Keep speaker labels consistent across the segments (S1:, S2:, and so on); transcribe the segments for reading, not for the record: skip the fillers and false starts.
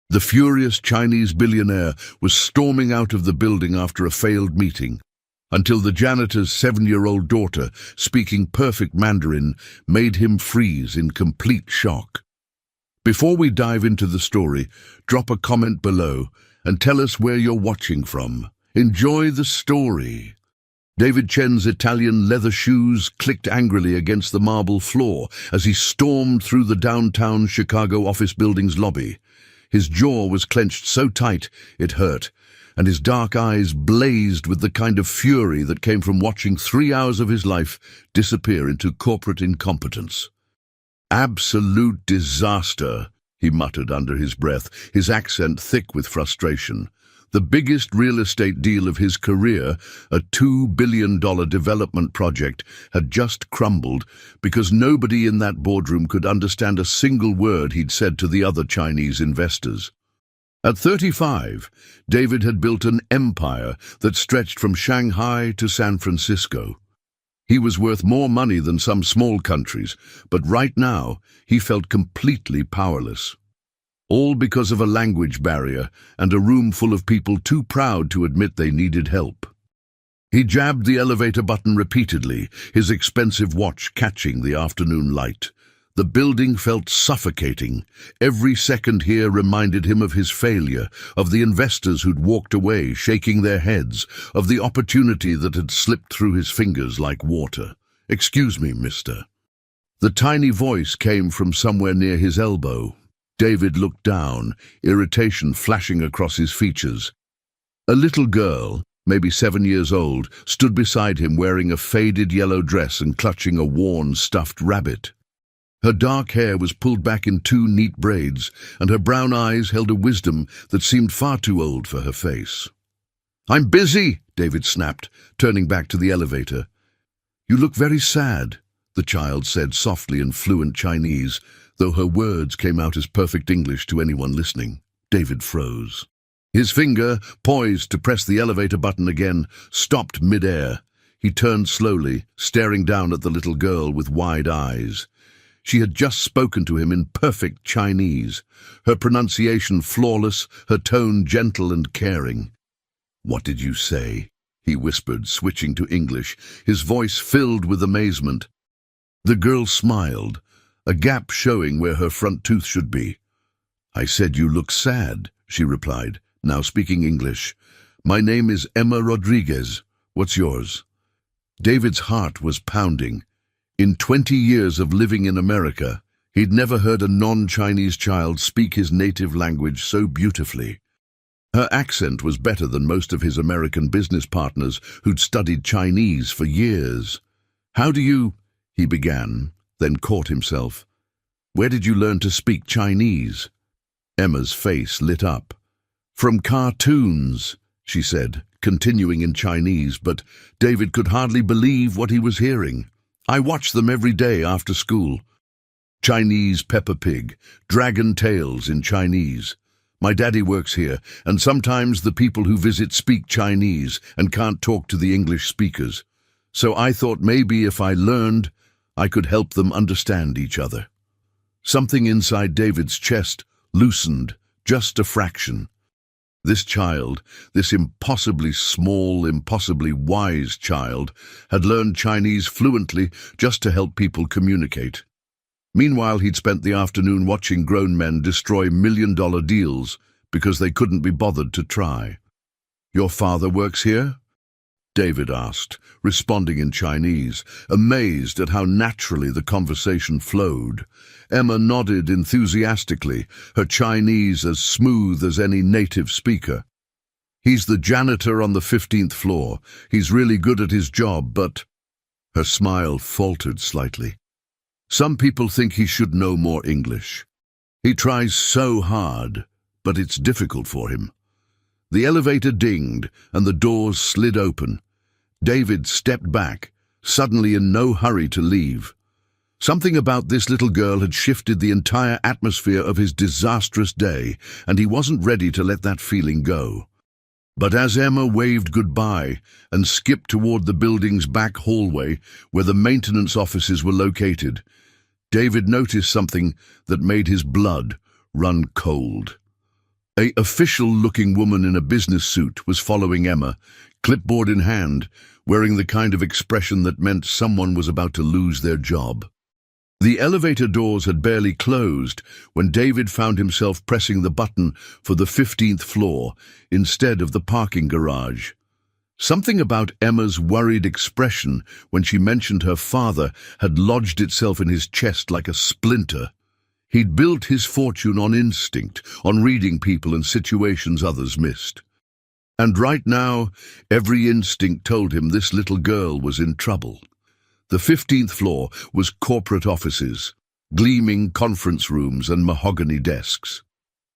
S1: The furious Chinese billionaire was storming out of the building after a failed meeting, until the janitor's 7-year-old daughter, speaking perfect Mandarin, made him freeze in complete shock. Before we dive into the story, drop a comment below and tell us where you're watching from. Enjoy the story. David Chen's Italian leather shoes clicked angrily against the marble floor as he stormed through the downtown Chicago office building's lobby. His jaw was clenched so tight it hurt, and his dark eyes blazed with the kind of fury that came from watching 3 hours of his life disappear into corporate incompetence. "Absolute disaster," he muttered under his breath, his accent thick with frustration. The biggest real estate deal of his career, a $2 billion development project, had just crumbled because nobody in that boardroom could understand a single word he'd said to the other Chinese investors. At 35, David had built an empire that stretched from Shanghai to San Francisco. He was worth more money than some small countries, but right now he felt completely powerless. All because of a language barrier and a room full of people too proud to admit they needed help. He jabbed the elevator button repeatedly, his expensive watch catching the afternoon light. The building felt suffocating. Every second here reminded him of his failure, of the investors who'd walked away, shaking their heads, of the opportunity that had slipped through his fingers like water. "Excuse me, mister." The tiny voice came from somewhere near his elbow. David looked down, irritation flashing across his features. A little girl, maybe 7 years old, stood beside him wearing a faded yellow dress and clutching a worn stuffed rabbit. Her dark hair was pulled back in 2 neat braids, and her brown eyes held a wisdom that seemed far too old for her face. "I'm busy," David snapped, turning back to the elevator. "You look very sad," the child said softly in fluent Chinese, though her words came out as perfect English to anyone listening. David froze. His finger, poised to press the elevator button again, stopped mid-air. He turned slowly, staring down at the little girl with wide eyes. She had just spoken to him in perfect Chinese, her pronunciation flawless, her tone gentle and caring. "What did you say?" he whispered, switching to English, his voice filled with amazement. The girl smiled, a gap showing where her front tooth should be. "I said you look sad," she replied, now speaking English. "My name is Emma Rodriguez. What's yours?" David's heart was pounding. In 20 years of living in America, he'd never heard a non-Chinese child speak his native language so beautifully. Her accent was better than most of his American business partners who'd studied Chinese for years. "How do you—" he began, then caught himself. "Where did you learn to speak Chinese?" Emma's face lit up. "From cartoons," she said, continuing in Chinese, but David could hardly believe what he was hearing. "I watch them every day after school. Chinese Peppa Pig, Dragon Tales in Chinese. My daddy works here, and sometimes the people who visit speak Chinese and can't talk to the English speakers. So I thought maybe if I learned, I could help them understand each other." Something inside David's chest loosened, just a fraction. This child, this impossibly small, impossibly wise child, had learned Chinese fluently just to help people communicate. Meanwhile, he'd spent the afternoon watching grown men destroy million-dollar deals because they couldn't be bothered to try. "Your father works here?" David asked, responding in Chinese, amazed at how naturally the conversation flowed. Emma nodded enthusiastically, her Chinese as smooth as any native speaker. "He's the janitor on the 15th floor. He's really good at his job, but—" Her smile faltered slightly. "Some people think he should know more English. He tries so hard, but it's difficult for him." The elevator dinged, and the doors slid open. David stepped back, suddenly in no hurry to leave. Something about this little girl had shifted the entire atmosphere of his disastrous day, and he wasn't ready to let that feeling go. But as Emma waved goodbye and skipped toward the building's back hallway where the maintenance offices were located, David noticed something that made his blood run cold. A official-looking woman in a business suit was following Emma, clipboard in hand, wearing the kind of expression that meant someone was about to lose their job. The elevator doors had barely closed when David found himself pressing the button for the 15th floor instead of the parking garage. Something about Emma's worried expression when she mentioned her father had lodged itself in his chest like a splinter. He'd built his fortune on instinct, on reading people and situations others missed. And right now, every instinct told him this little girl was in trouble. The 15th floor was corporate offices, gleaming conference rooms and mahogany desks.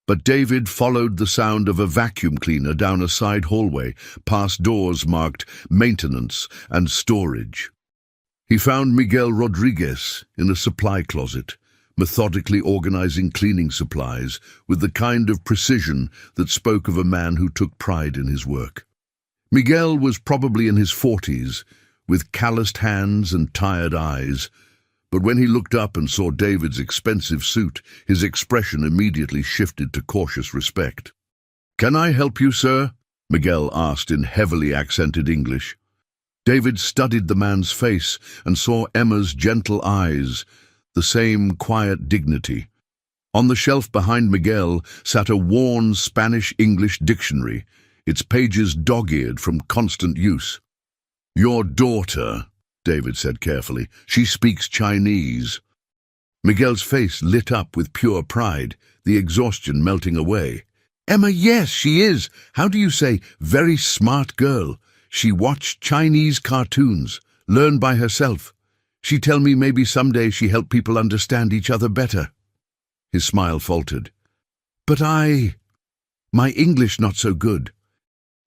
S1: But David followed the sound of a vacuum cleaner down a side hallway, past doors marked maintenance and storage. He found Miguel Rodriguez in a supply closet, methodically organizing cleaning supplies with the kind of precision that spoke of a man who took pride in his work. Miguel was probably in his 40s, with calloused hands and tired eyes, but when he looked up and saw David's expensive suit, his expression immediately shifted to cautious respect. "Can I help you, sir?" Miguel asked in heavily accented English. David studied the man's face and saw Emma's gentle eyes, the same quiet dignity. On the shelf behind Miguel sat a worn Spanish-English dictionary, its pages dog-eared from constant use. "Your daughter," David said carefully. "She speaks Chinese." Miguel's face lit up with pure pride, the exhaustion melting away. "Emma, yes, she is. How do you say, very smart girl. She watched Chinese cartoons, learned by herself. She tell me maybe someday she help people understand each other better." His smile faltered. "But my English not so good.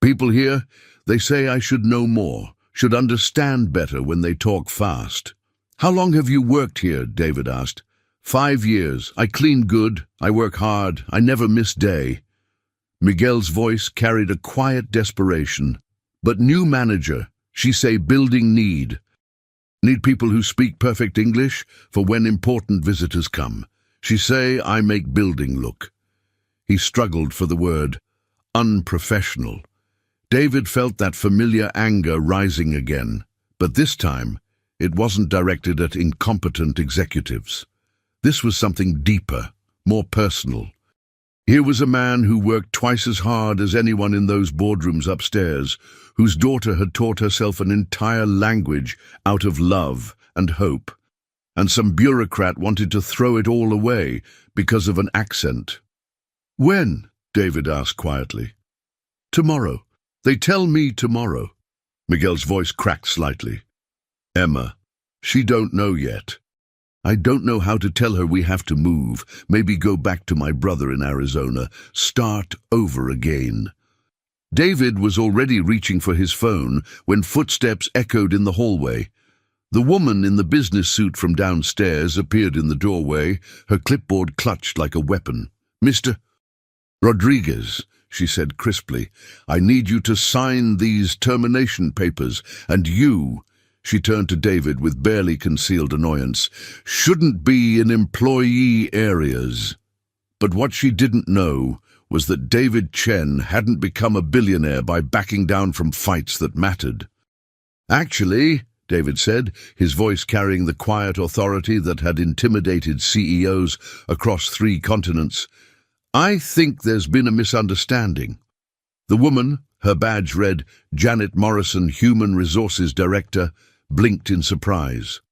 S1: People here, they say I should know more, should understand better when they talk fast." "How long have you worked here?" David asked. 5 years. I clean good, I work hard, I never miss day." Miguel's voice carried a quiet desperation. "But new manager, she say building need people who speak perfect English for when important visitors come. She say I make building look." He struggled for the word, unprofessional. David felt that familiar anger rising again, but this time it wasn't directed at incompetent executives. This was something deeper, more personal. Here was a man who worked twice as hard as anyone in those boardrooms upstairs, whose daughter had taught herself an entire language out of love and hope, and some bureaucrat wanted to throw it all away because of an accent. "When?" David asked quietly. "Tomorrow. They tell me tomorrow." Miguel's voice cracked slightly. "Emma, she don't know yet. I don't know how to tell her we have to move, maybe go back to my brother in Arizona, start over again." David was already reaching for his phone when footsteps echoed in the hallway. The woman in the business suit from downstairs appeared in the doorway, her clipboard clutched like a weapon. "Mr. Rodriguez," she said crisply, "I need you to sign these termination papers, and you," she turned to David with barely concealed annoyance, "shouldn't be in employee areas." But what she didn't know was that David Chen hadn't become a billionaire by backing down from fights that mattered. "Actually," David said, his voice carrying the quiet authority that had intimidated CEOs across 3 continents, "I think there's been a misunderstanding." The woman, her badge read Janet Morrison, Human Resources Director, blinked in surprise.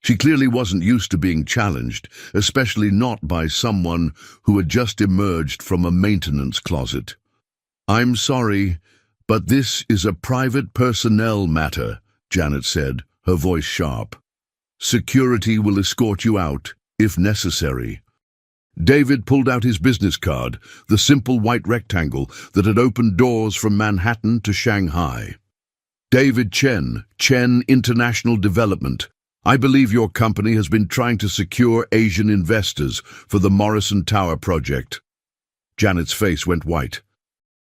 S1: She clearly wasn't used to being challenged, especially not by someone who had just emerged from a maintenance closet. "I'm sorry, but this is a private personnel matter," Janet said, her voice sharp. "Security will escort you out, if necessary." David pulled out his business card, the simple white rectangle that had opened doors from Manhattan to Shanghai. "David Chen, Chen International Development. I believe your company has been trying to secure Asian investors for the Morrison Tower project." Janet's face went white.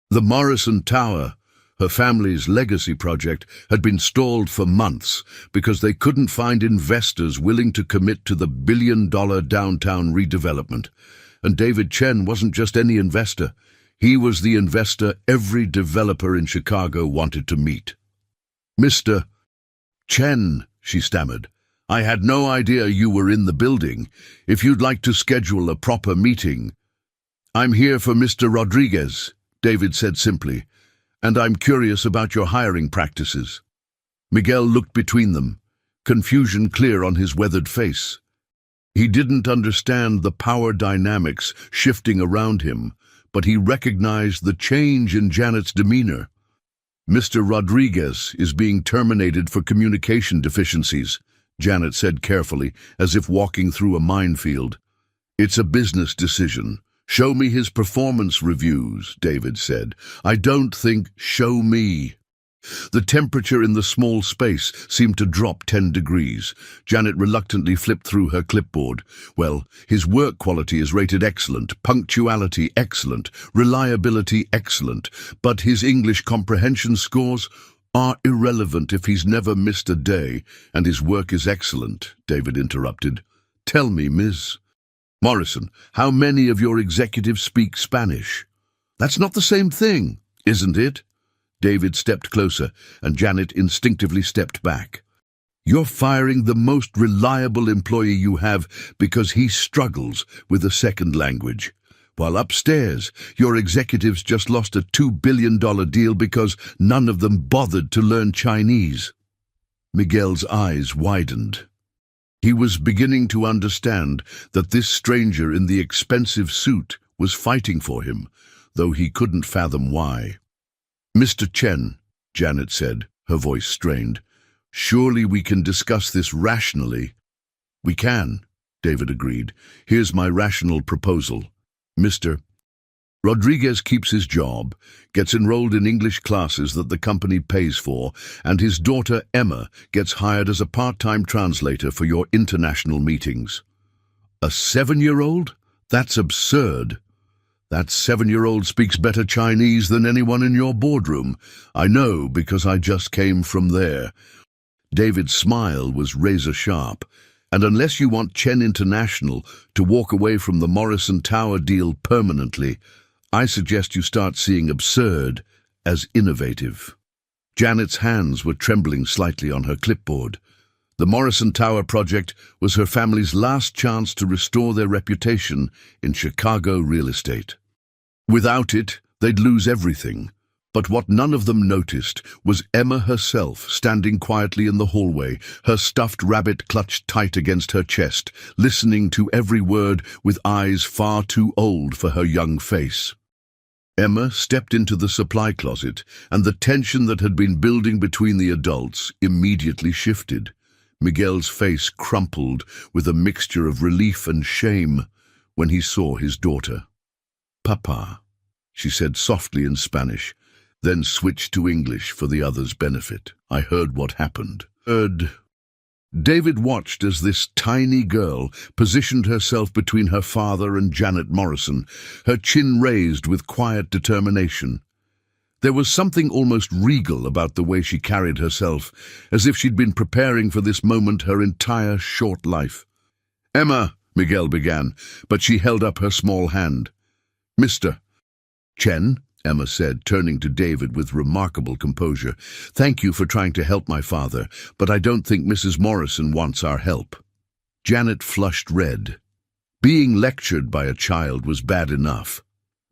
S1: The Morrison Tower, her family's legacy project, had been stalled for months because they couldn't find investors willing to commit to the billion-dollar downtown redevelopment. And David Chen wasn't just any investor. He was the investor every developer in Chicago wanted to meet. "Mr. Chen," she stammered, "I had no idea you were in the building. If you'd like to schedule a proper meeting—" "I'm here for Mr. Rodriguez," David said simply, "and I'm curious about your hiring practices." Miguel looked between them, confusion clear on his weathered face. He didn't understand the power dynamics shifting around him, but he recognized the change in Janet's demeanor. "Mr. Rodriguez is being terminated for communication deficiencies," Janet said carefully, as if walking through a minefield. "It's a business decision. Show me his performance reviews," David said. "I don't think—" "Show me." The temperature in the small space seemed to drop 10 degrees. Janet reluctantly flipped through her clipboard. "Well, his work quality is rated excellent, punctuality excellent, reliability excellent, but his English comprehension scores are irrelevant if he's never missed a day, and his work is excellent," David interrupted. "Tell me, Ms. Morrison, how many of your executives speak Spanish?" "That's not the same thing, isn't it?" David stepped closer, and Janet instinctively stepped back. "You're firing the most reliable employee you have because he struggles with a second language. While upstairs, your executives just lost a $2 billion deal because none of them bothered to learn Chinese." Miguel's eyes widened. He was beginning to understand that this stranger in the expensive suit was fighting for him, though he couldn't fathom why. "Mr. Chen," Janet said, her voice strained, "surely we can discuss this rationally." "We can," David agreed. "Here's my rational proposal. Mr. Rodriguez keeps his job, gets enrolled in English classes that the company pays for, and his daughter Emma gets hired as a part-time translator for your international meetings." "A 7-year-old? That's absurd." "That 7-year-old speaks better Chinese than anyone in your boardroom. I know because I just came from there." David's smile was razor-sharp. "And unless you want Chen International to walk away from the Morrison Tower deal permanently, I suggest you start seeing absurd as innovative." Janet's hands were trembling slightly on her clipboard. The Morrison Tower project was her family's last chance to restore their reputation in Chicago real estate. Without it, they'd lose everything. But what none of them noticed was Emma herself standing quietly in the hallway, her stuffed rabbit clutched tight against her chest, listening to every word with eyes far too old for her young face. Emma stepped into the supply closet, and the tension that had been building between the adults immediately shifted. Miguel's face crumpled with a mixture of relief and shame when he saw his daughter. "Papa," she said softly in Spanish, then switched to English for the others' benefit. "I heard what happened." David watched as this tiny girl positioned herself between her father and Janet Morrison, her chin raised with quiet determination. There was something almost regal about the way she carried herself, as if she'd been preparing for this moment her entire short life. "Emma," Miguel began, but she held up her small hand. "Mr. Chen," Emma said, turning to David with remarkable composure, "thank you for trying to help my father, but I don't think Mrs. Morrison wants our help." Janet flushed red. Being lectured by a child was bad enough,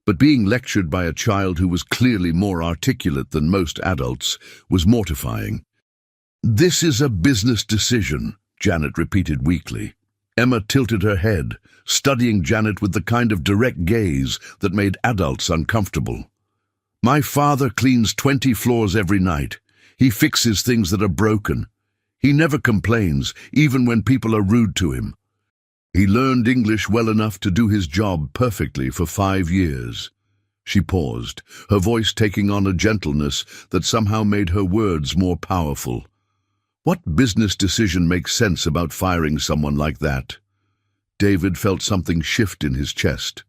S1: but being lectured by a child who was clearly more articulate than most adults was mortifying. "This is a business decision," Janet repeated weakly. Emma tilted her head, studying Janet with the kind of direct gaze that made adults uncomfortable. "My father cleans 20 floors every night. He fixes things that are broken. He never complains, even when people are rude to him. He learned English well enough to do his job perfectly for 5 years. She paused, her voice taking on a gentleness that somehow made her words more powerful. What business decision makes sense about firing someone like that? David felt something shift in his chest.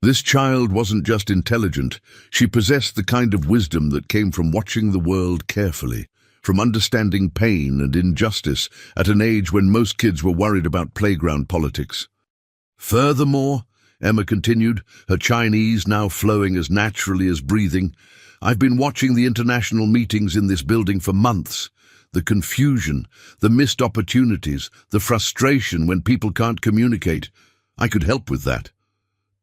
S1: This child wasn't just intelligent, she possessed the kind of wisdom that came from watching the world carefully, from understanding pain and injustice at an age when most kids were worried about playground politics. Furthermore, Emma continued, her Chinese now flowing as naturally as breathing. I've been watching the international meetings in this building for months. The confusion, the missed opportunities, the frustration when people can't communicate. I could help with that.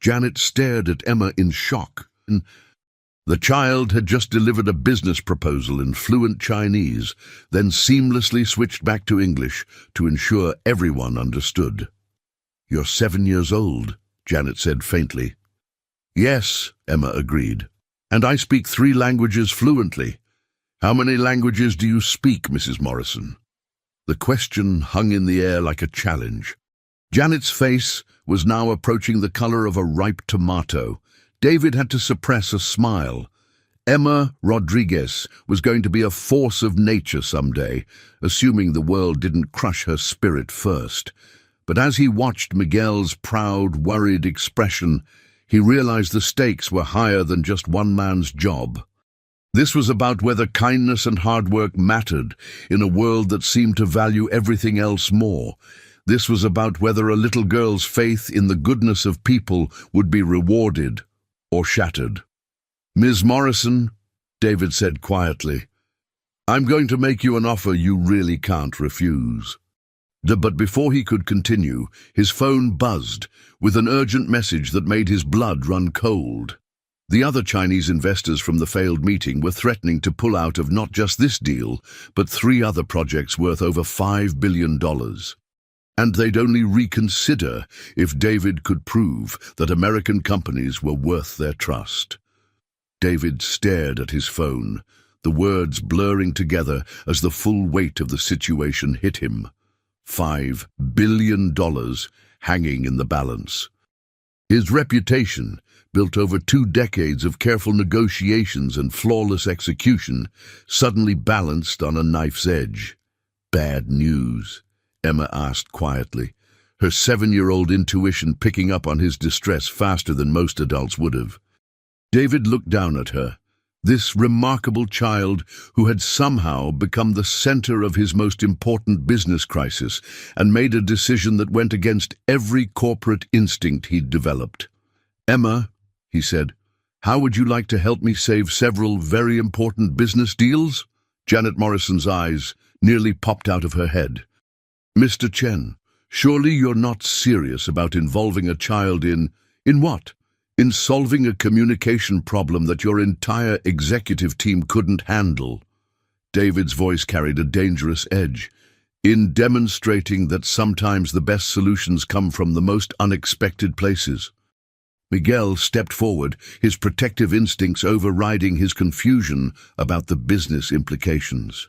S1: Janet stared at Emma in shock. The child had just delivered a business proposal in fluent Chinese, then seamlessly switched back to English to ensure everyone understood. You're 7 years old, Janet said faintly. Yes, Emma agreed. And I speak 3 languages fluently. How many languages do you speak, Mrs. Morrison? The question hung in the air like a challenge. Janet's face was now approaching the color of a ripe tomato. David had to suppress a smile. Emma Rodriguez was going to be a force of nature someday, assuming the world didn't crush her spirit first. But as he watched Miguel's proud, worried expression, he realized the stakes were higher than just one man's job. This was about whether kindness and hard work mattered in a world that seemed to value everything else more. This was about whether a little girl's faith in the goodness of people would be rewarded or shattered. Ms. Morrison, David said quietly, I'm going to make you an offer you really can't refuse. But before he could continue, his phone buzzed with an urgent message that made his blood run cold. The other Chinese investors from the failed meeting were threatening to pull out of not just this deal, but 3 other projects worth over $5 billion. And they'd only reconsider if David could prove that American companies were worth their trust. David stared at his phone, the words blurring together as the full weight of the situation hit him. $5 billion hanging in the balance. His reputation, built over 2 decades of careful negotiations and flawless execution, suddenly balanced on a knife's edge. Bad news, Emma asked quietly, her 7-year-old intuition picking up on his distress faster than most adults would have. David looked down at her, this remarkable child who had somehow become the center of his most important business crisis and made a decision that went against every corporate instinct he'd developed. Emma, he said, how would you like to help me save several very important business deals? Janet Morrison's eyes nearly popped out of her head. Mr. Chen, surely you're not serious about involving a child in what? In solving a communication problem that your entire executive team couldn't handle. David's voice carried a dangerous edge. In demonstrating that sometimes the best solutions come from the most unexpected places. Miguel stepped forward, his protective instincts overriding his confusion about the business implications.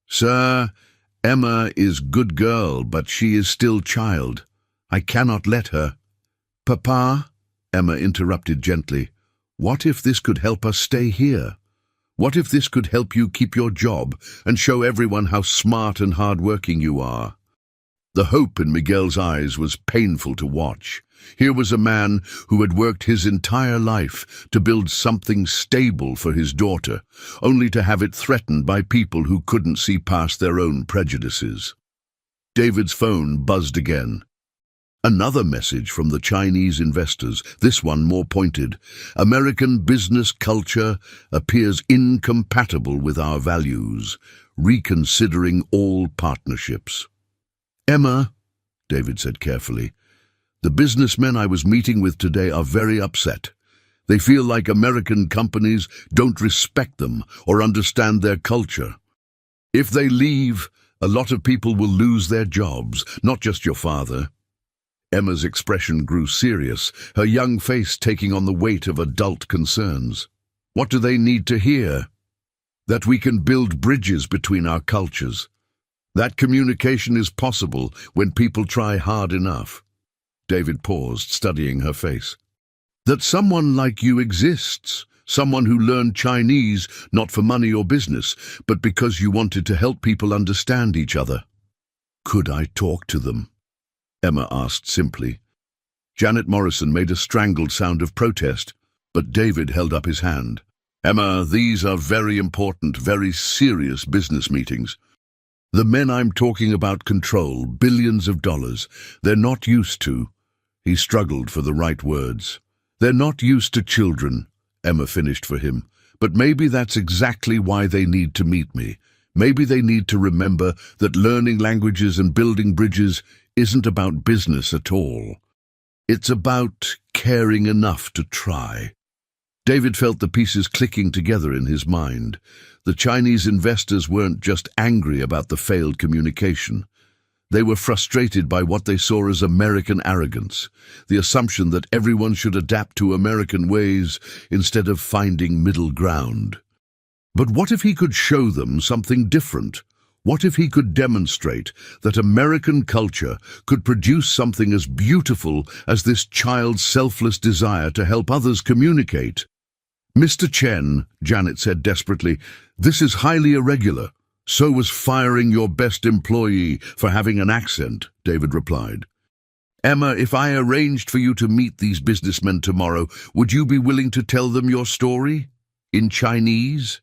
S1: Sir, Emma is good girl, but she is still child. I cannot let her. Papa? Emma interrupted gently. What if this could help us stay here? What if this could help you keep your job and show everyone how smart and hard-working you are? The hope in Miguel's eyes was painful to watch. Here was a man who had worked his entire life to build something stable for his daughter, only to have it threatened by people who couldn't see past their own prejudices. David's phone buzzed again. Another message from the Chinese investors, this one more pointed. American business culture appears incompatible with our values, reconsidering all partnerships. Emma, David said carefully, the businessmen I was meeting with today are very upset. They feel like American companies don't respect them or understand their culture. If they leave, a lot of people will lose their jobs, not just your father. Emma's expression grew serious, her young face taking on the weight of adult concerns. What do they need to hear? That we can build bridges between our cultures. That communication is possible when people try hard enough. David paused, studying her face. That someone like you exists, someone who learned Chinese not for money or business, but because you wanted to help people understand each other. Could I talk to them? Emma asked simply. Janet Morrison made a strangled sound of protest, but David held up his hand. Emma, these are very important, very serious business meetings. The men I'm talking about control billions of dollars. They're not used to He struggled for the right words. "They're not used to children," Emma finished for him. "But maybe that's exactly why they need to meet me. Maybe they need to remember that learning languages and building bridges isn't about business at all. It's about caring enough to try." David felt the pieces clicking together in his mind. The Chinese investors weren't just angry about the failed communication. They were frustrated by what they saw as American arrogance, the assumption that everyone should adapt to American ways instead of finding middle ground. But what if he could show them something different? What if he could demonstrate that American culture could produce something as beautiful as this child's selfless desire to help others communicate? "Mr. Chen," Janet said desperately, "this is highly irregular." "So was firing your best employee for having an accent," David replied. "Emma, if I arranged for you to meet these businessmen tomorrow, would you be willing to tell them your story? In Chinese?"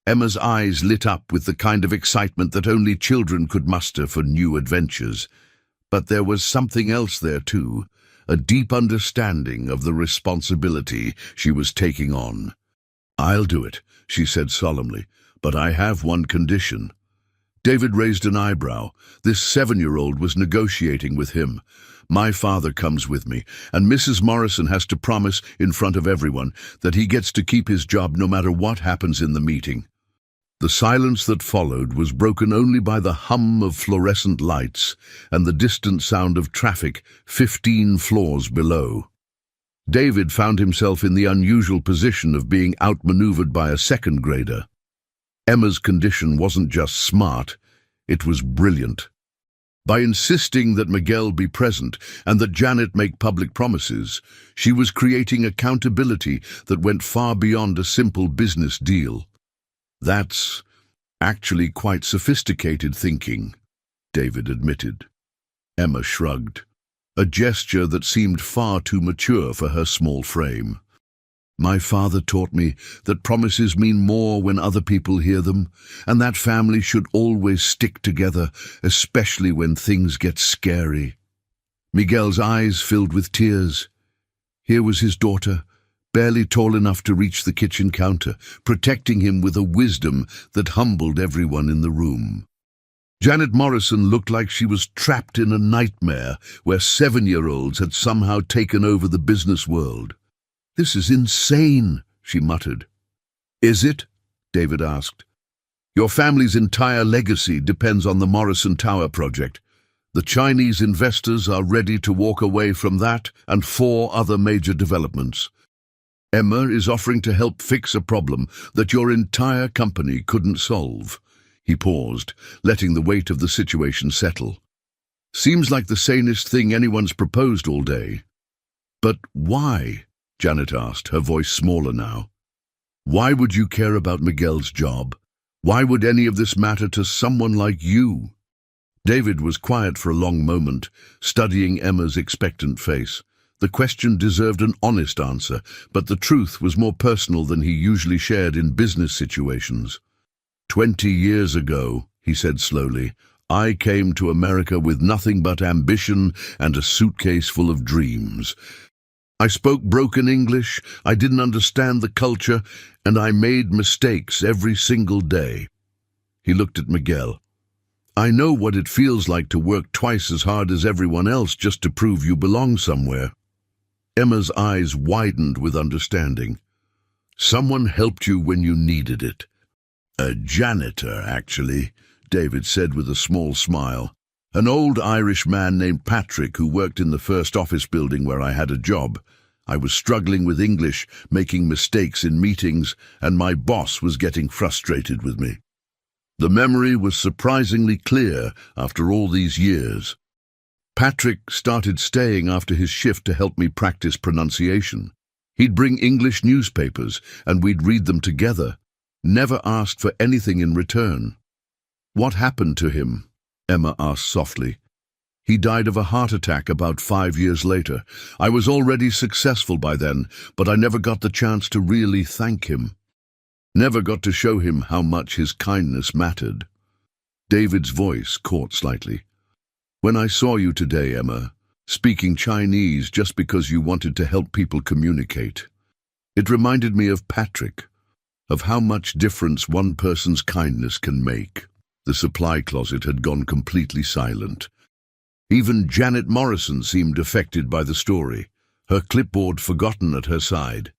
S1: Emma's eyes lit up with the kind of excitement that only children could muster for new adventures. But there was something else there too, a deep understanding of the responsibility she was taking on. "I'll do it," she said solemnly, "but I have one condition." David raised an eyebrow. This 7-year-old was negotiating with him. "My father comes with me, and Mrs. Morrison has to promise in front of everyone that he gets to keep his job no matter what happens in the meeting." The silence that followed was broken only by the hum of fluorescent lights and the distant sound of traffic 15 floors below. David found himself in the unusual position of being outmaneuvered by a second grader. Emma's condition wasn't just smart, it was brilliant. By insisting that Miguel be present and that Janet make public promises, she was creating accountability that went far beyond a simple business deal. "That's actually quite sophisticated thinking," David admitted. Emma shrugged, a gesture that seemed far too mature for her small frame. "My father taught me that promises mean more when other people hear them, and that family should always stick together, especially when things get scary." Miguel's eyes filled with tears. Here was his daughter, barely tall enough to reach the kitchen counter, protecting him with a wisdom that humbled everyone in the room. Janet Morrison looked like she was trapped in a nightmare where 7-year-olds had somehow taken over the business world. "This is insane," she muttered. "Is it?" David asked. "Your family's entire legacy depends on the Morrison Tower project. The Chinese investors are ready to walk away from that and 4 other major developments. Emma is offering to help fix a problem that your entire company couldn't solve." He paused, letting the weight of the situation settle. "Seems like the sanest thing anyone's proposed all day." "But why?" Janet asked, her voice smaller now. "Why would you care about Miguel's job? Why would any of this matter to someone like you?" David was quiet for a long moment, studying Emma's expectant face. The question deserved an honest answer, but the truth was more personal than he usually shared in business situations. 20 years ago, he said slowly, "I came to America with nothing but ambition and a suitcase full of dreams. I spoke broken English, I didn't understand the culture, and I made mistakes every single day." He looked at Miguel. "I know what it feels like to work twice as hard as everyone else just to prove you belong somewhere." Emma's eyes widened with understanding. "Someone helped you when you needed it." "A janitor, actually," David said with a small smile. "An old Irish man named Patrick who worked in the first office building where I had a job. I was struggling with English, making mistakes in meetings, and my boss was getting frustrated with me." The memory was surprisingly clear after all these years. "Patrick started staying after his shift to help me practice pronunciation. He'd bring English newspapers, and we'd read them together. Never asked for anything in return." "What happened to him?" Emma asked softly. "He died of a heart attack about 5 years later. I was already successful by then, but I never got the chance to really thank him. Never got to show him how much his kindness mattered." David's voice caught slightly. "When I saw you today, Emma, speaking Chinese just because you wanted to help people communicate. It reminded me of Patrick, of how much difference one person's kindness can make. The supply closet had gone completely silent. Even Janet Morrison seemed affected by the story, her clipboard forgotten at her side.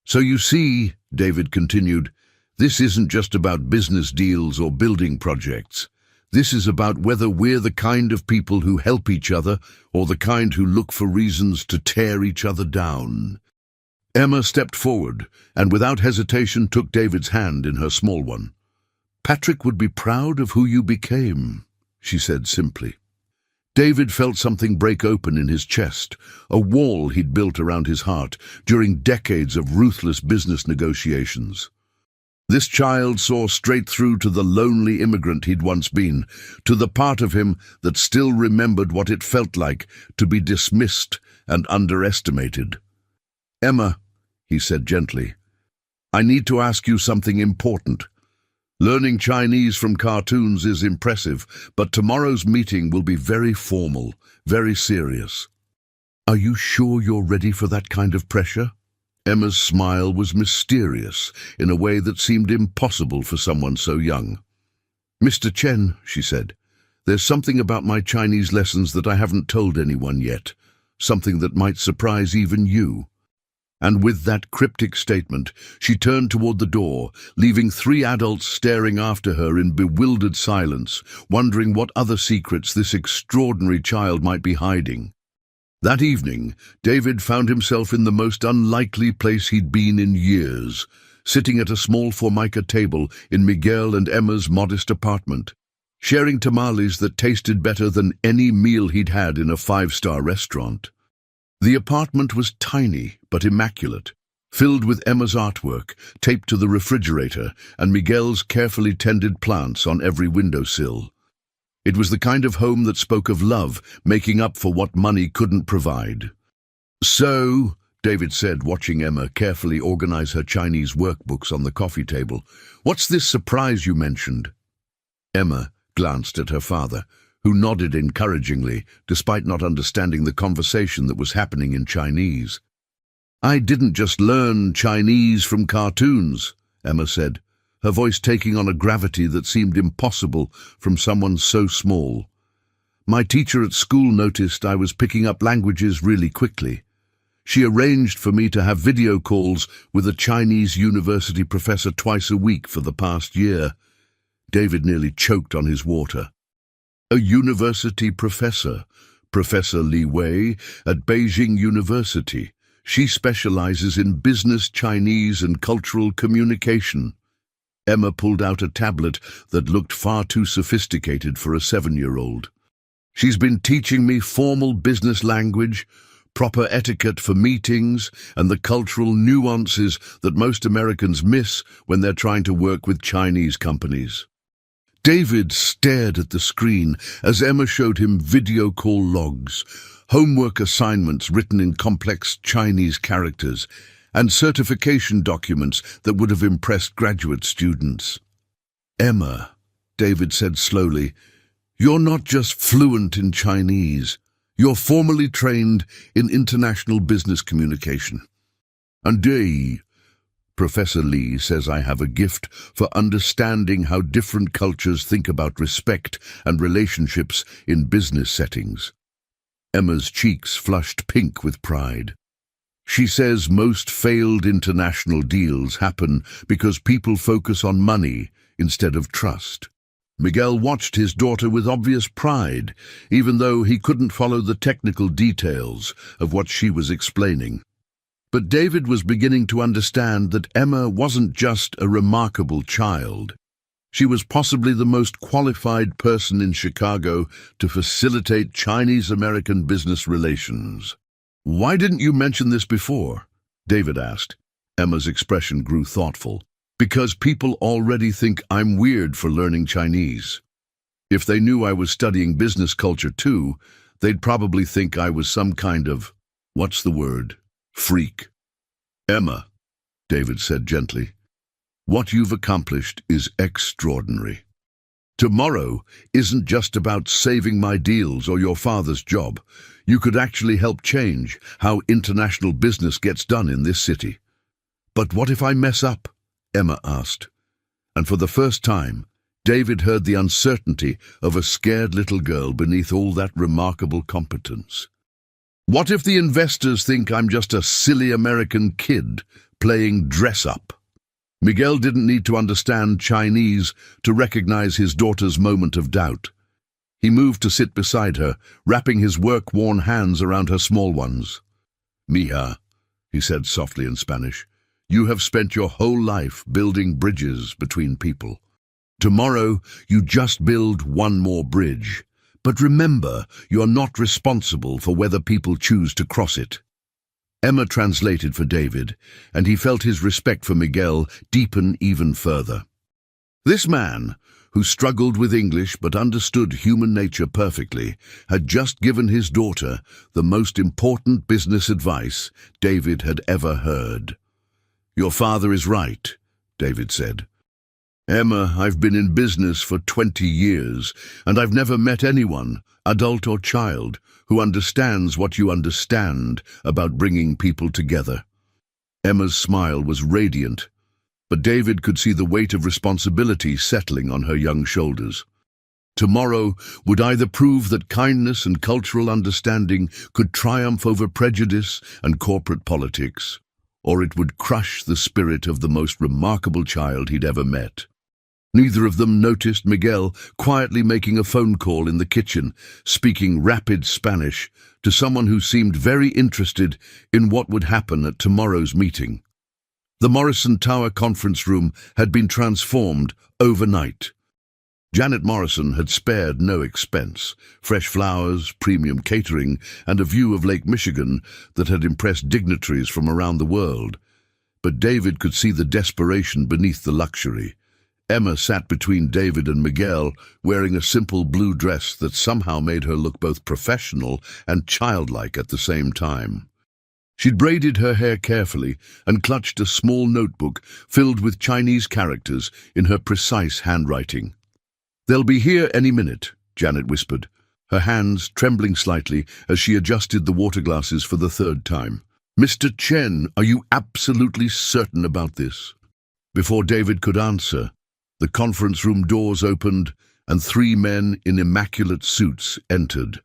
S1: "So you see," David continued, "this isn't just about business deals or building projects. This is about whether we're the kind of people who help each other or the kind who look for reasons to tear each other down." Emma stepped forward and without hesitation took David's hand in her small one. "Patrick would be proud of who you became," she said simply. David felt something break open in his chest, a wall he'd built around his heart during decades of ruthless business negotiations. This child saw straight through to the lonely immigrant he'd once been, to the part of him that still remembered what it felt like to be dismissed and underestimated. "Emma," he said gently, "I need to ask you something important. Learning Chinese from cartoons is impressive, but tomorrow's meeting will be very formal, very serious. Are you sure you're ready for that kind of pressure?" Emma's smile was mysterious in a way that seemed impossible for someone so young. "Mr. Chen," she said, "there's something about my Chinese lessons that I haven't told anyone yet, something that might surprise even you." And with that cryptic statement, she turned toward the door, leaving 3 adults staring after her in bewildered silence, wondering what other secrets this extraordinary child might be hiding. That evening, David found himself in the most unlikely place he'd been in years, sitting at a small formica table in Miguel and Emma's modest apartment, sharing tamales that tasted better than any meal he'd had in a 5-star restaurant. The apartment was tiny but immaculate, filled with Emma's artwork, taped to the refrigerator, and Miguel's carefully tended plants on every windowsill. It was the kind of home that spoke of love, making up for what money couldn't provide. "So," David said, watching Emma carefully organize her Chinese workbooks on the coffee table, "what's this surprise you mentioned?" Emma glanced at her father, who nodded encouragingly, despite not understanding the conversation that was happening in Chinese. "I didn't just learn Chinese from cartoons," Emma said, her voice taking on a gravity that seemed impossible from someone so small. "My teacher at school noticed I was picking up languages really quickly. She arranged for me to have video calls with a Chinese university professor twice a week for the past year." David nearly choked on his water. "A university professor, Professor Li Wei, at Beijing University. She specializes in business Chinese and cultural communication." Emma pulled out a tablet that looked far too sophisticated for a 7-year-old. "She's been teaching me formal business language, proper etiquette for meetings, and the cultural nuances that most Americans miss when they're trying to work with Chinese companies." David stared at the screen as Emma showed him video call logs, homework assignments written in complex Chinese characters, and certification documents that would have impressed graduate students. "Emma," David said slowly, "you're not just fluent in Chinese. You're formally trained in international business communication. And Professor Lee says I have a gift for understanding how different cultures think about respect and relationships in business settings." Emma's cheeks flushed pink with pride. "She says most failed international deals happen because people focus on money instead of trust." Miguel watched his daughter with obvious pride, even though he couldn't follow the technical details of what she was explaining. But David was beginning to understand that Emma wasn't just a remarkable child. She was possibly the most qualified person in Chicago to facilitate Chinese-American business relations. "Why didn't you mention this before?" David asked. Emma's expression grew thoughtful. "Because people already think I'm weird for learning Chinese. If they knew I was studying business culture too, they'd probably think I was some kind of, what's the word, freak." "Emma," David said gently, "what you've accomplished is extraordinary." Tomorrow isn't just about saving my deals or your father's job. You could actually help change how international business gets done in this city. But what if I mess up? Emma asked. And for the first time, David heard the uncertainty of a scared little girl beneath all that remarkable competence. What if the investors think I'm just a silly American kid playing dress-up? Miguel didn't need to understand Chinese to recognize his daughter's moment of doubt. He moved to sit beside her, wrapping his work-worn hands around her small ones. "Mija," he said softly in Spanish, "you have spent your whole life building bridges between people. Tomorrow, you just build one more bridge. But remember, you're not responsible for whether people choose to cross it." Emma translated for David, and he felt his respect for Miguel deepen even further. This man, who struggled with English but understood human nature perfectly, had just given his daughter the most important business advice David had ever heard. "Your father is right," David said. "Emma, I've been in business for 20 years, and I've never met anyone, adult or child, who understands what you understand about bringing people together." Emma's smile was radiant, but David could see the weight of responsibility settling on her young shoulders. Tomorrow would either prove that kindness and cultural understanding could triumph over prejudice and corporate politics, or it would crush the spirit of the most remarkable child he'd ever met. Neither of them noticed Miguel quietly making a phone call in the kitchen, speaking rapid Spanish to someone who seemed very interested in what would happen at tomorrow's meeting. The Morrison Tower conference room had been transformed overnight. Janet Morrison had spared no expense: fresh flowers, premium catering, and a view of Lake Michigan that had impressed dignitaries from around the world. But David could see the desperation beneath the luxury. Emma sat between David and Miguel, wearing a simple blue dress that somehow made her look both professional and childlike at the same time. She'd braided her hair carefully and clutched a small notebook filled with Chinese characters in her precise handwriting. "They'll be here any minute," Janet whispered, her hands trembling slightly as she adjusted the water glasses for the third time. "Mr. Chen, are you absolutely certain about this?" Before David could answer, the conference room doors opened and 3 men in immaculate suits entered.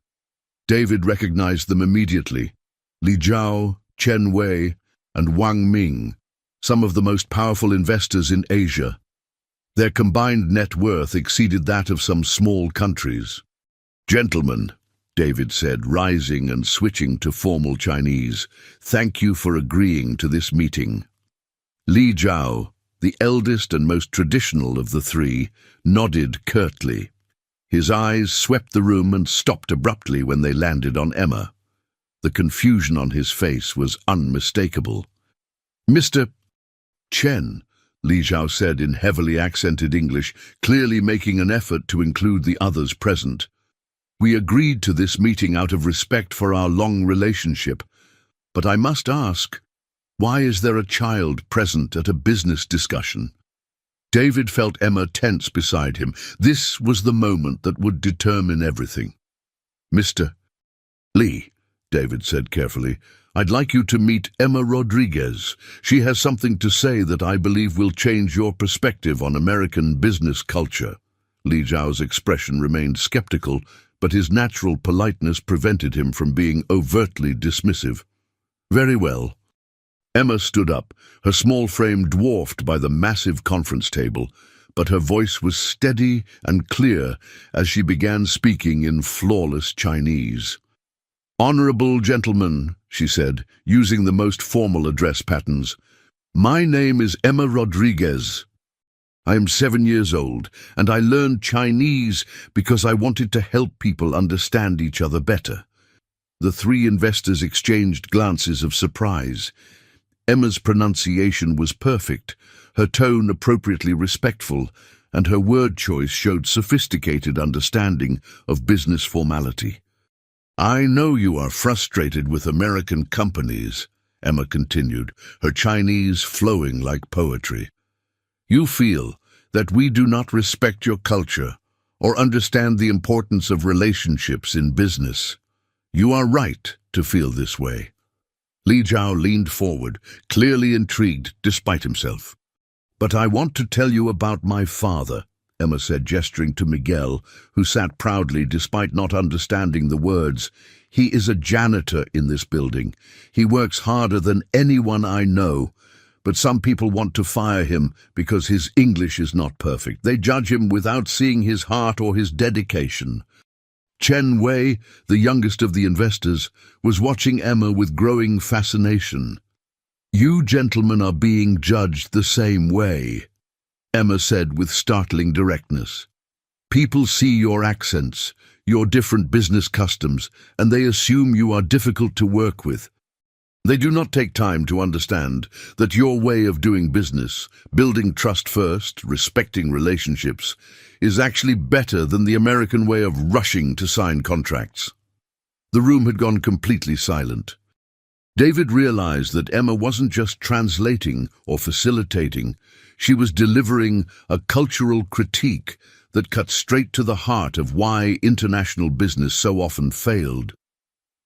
S1: David recognized them immediately: Li Jiao, Chen Wei, and Wang Ming, some of the most powerful investors in Asia. Their combined net worth exceeded that of some small countries. "Gentlemen," David said, rising and switching to formal Chinese, "thank you for agreeing to this meeting." Li Jiao, the eldest and most traditional of the 3, nodded curtly. His eyes swept the room and stopped abruptly when they landed on Emma. The confusion on his face was unmistakable. "Mr. Chen," Li Jiao said in heavily accented English, clearly making an effort to include the others present. "We agreed to this meeting out of respect for our long relationship, but I must ask, why is there a child present at a business discussion?" David felt Emma tense beside him. This was the moment that would determine everything. "Mr. Li," David said carefully, "I'd like you to meet Emma Rodriguez. She has something to say that I believe will change your perspective on American business culture." Li Jiao's expression remained skeptical, but his natural politeness prevented him from being overtly dismissive. "Very well." Emma stood up, her small frame dwarfed by the massive conference table, but her voice was steady and clear as she began speaking in flawless Chinese. "Honorable gentlemen," she said, using the most formal address patterns, "my name is Emma Rodriguez. I am 7 years old, and I learned Chinese because I wanted to help people understand each other better." The 3 investors exchanged glances of surprise. Emma's pronunciation was perfect, her tone appropriately respectful, and her word choice showed sophisticated understanding of business formality. "I know you are frustrated with American companies," Emma continued, her Chinese flowing like poetry. "You feel that we do not respect your culture or understand the importance of relationships in business. You are right to feel this way. Li Zhao leaned forward, clearly intrigued despite himself. But I want to tell you about my father, Emma said, gesturing to Miguel, who sat proudly despite not understanding the words. He is a janitor in this building. He works harder than anyone I know, but some people want to fire him because his English is not perfect. They judge him without seeing his heart or his dedication. Chen Wei, the youngest of the investors, was watching Emma with growing fascination. You gentlemen are being judged the same way, Emma said with startling directness. People see your accents, your different business customs, and they assume you are difficult to work with. They do not take time to understand that your way of doing business, building trust first, respecting relationships, is actually better than the American way of rushing to sign contracts. The room had gone completely silent. David realized that Emma wasn't just translating or facilitating, she was delivering a cultural critique that cut straight to the heart of why international business so often failed.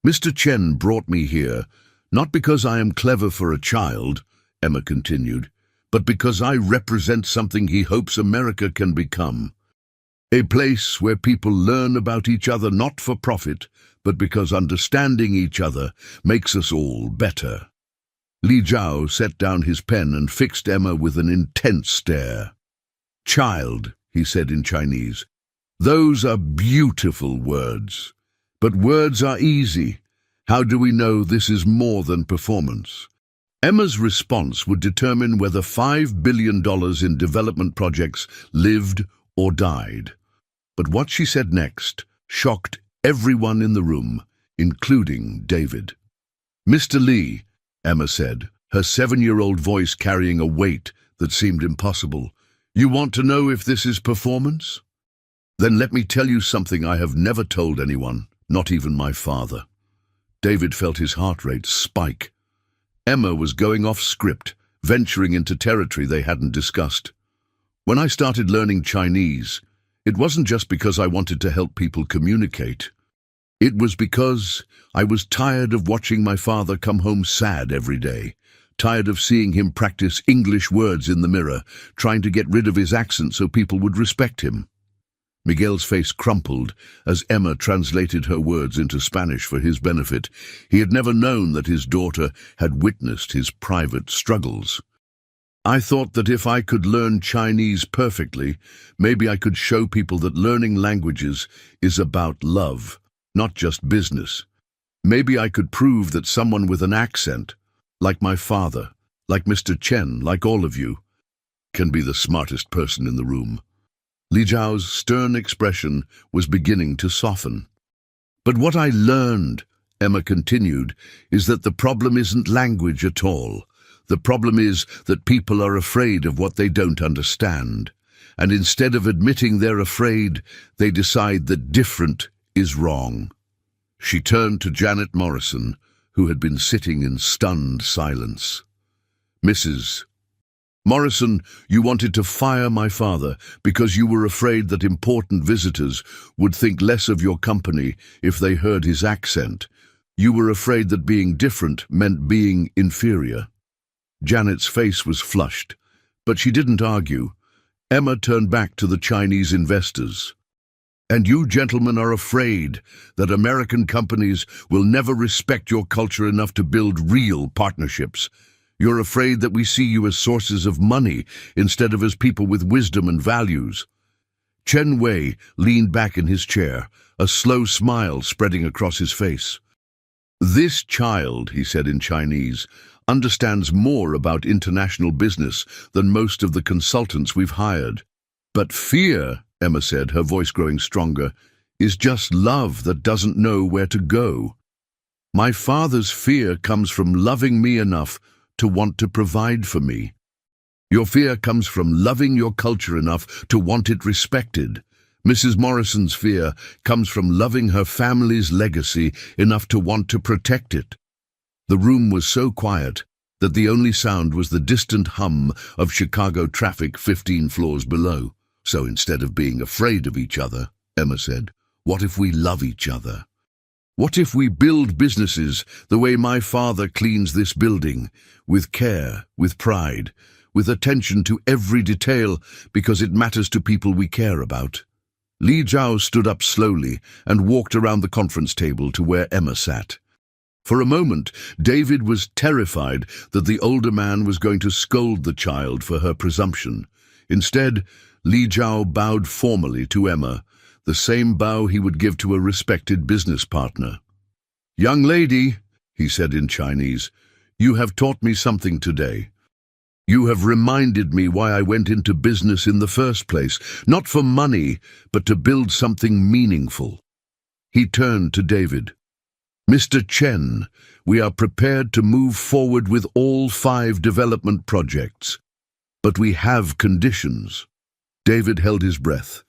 S1: Mr. Chen brought me here, not because I am clever for a child, Emma continued, but because I represent something he hopes America can become. A place where people learn about each other not for profit, but because understanding each other makes us all better. Li Zhao set down his pen and fixed Emma with an intense stare. Child, he said in Chinese, those are beautiful words. But words are easy. How do we know this is more than performance? Emma's response would determine whether $5 billion in development projects lived or died. But what she said next shocked everyone in the room, including David. Mr. Li, Emma said, her 7-year-old voice carrying a weight that seemed impossible, you want to know if this is performance? Then let me tell you something I have never told anyone, not even my father. David felt his heart rate spike. Emma was going off script, venturing into territory they hadn't discussed. When I started learning Chinese, it wasn't just because I wanted to help people communicate. It was because I was tired of watching my father come home sad every day, tired of seeing him practice English words in the mirror, trying to get rid of his accent so people would respect him. Miguel's face crumpled as Emma translated her words into Spanish for his benefit. He had never known that his daughter had witnessed his private struggles. I thought that if I could learn Chinese perfectly, maybe I could show people that learning languages is about love, not just business. Maybe I could prove that someone with an accent, like my father, like Mr. Chen, like all of you, can be the smartest person in the room. Li Zhao's stern expression was beginning to soften. But what I learned, Emma continued, is that the problem isn't language at all. The problem is that people are afraid of what they don't understand. And instead of admitting they're afraid, they decide that different is wrong. She turned to Janet Morrison, who had been sitting in stunned silence. Mrs. Morrison, you wanted to fire my father because you were afraid that important visitors would think less of your company if they heard his accent. You were afraid that being different meant being inferior. Janet's face was flushed, but she didn't argue. Emma turned back to the Chinese investors. And you gentlemen are afraid that American companies will never respect your culture enough to build real partnerships. You're afraid that we see you as sources of money instead of as people with wisdom and values. Chen Wei leaned back in his chair, a slow smile spreading across his face. This child, he said in Chinese, understands more about international business than most of the consultants we've hired. But fear, Emma said, her voice growing stronger, is just love that doesn't know where to go. My father's fear comes from loving me enough to want to provide for me. Your fear comes from loving your culture enough to want it respected. Mrs. Morrison's fear comes from loving her family's legacy enough to want to protect it. The room was so quiet that the only sound was the distant hum of Chicago traffic 15 floors below. So instead of being afraid of each other, Emma said, what if we love each other? What if we build businesses the way my father cleans this building, with care, with pride, with attention to every detail because it matters to people we care about? Li Zhao stood up slowly and walked around the conference table to where Emma sat. For a moment, David was terrified that the older man was going to scold the child for her presumption. Instead, Li Zhao bowed formally to Emma, the same bow he would give to a respected business partner. "Young lady," he said in Chinese, "you have taught me something today. You have reminded me why I went into business in the first place, not for money, but to build something meaningful." He turned to David. "Mr. Chen, we are prepared to move forward with all 5 development projects, but we have conditions." David held his breath.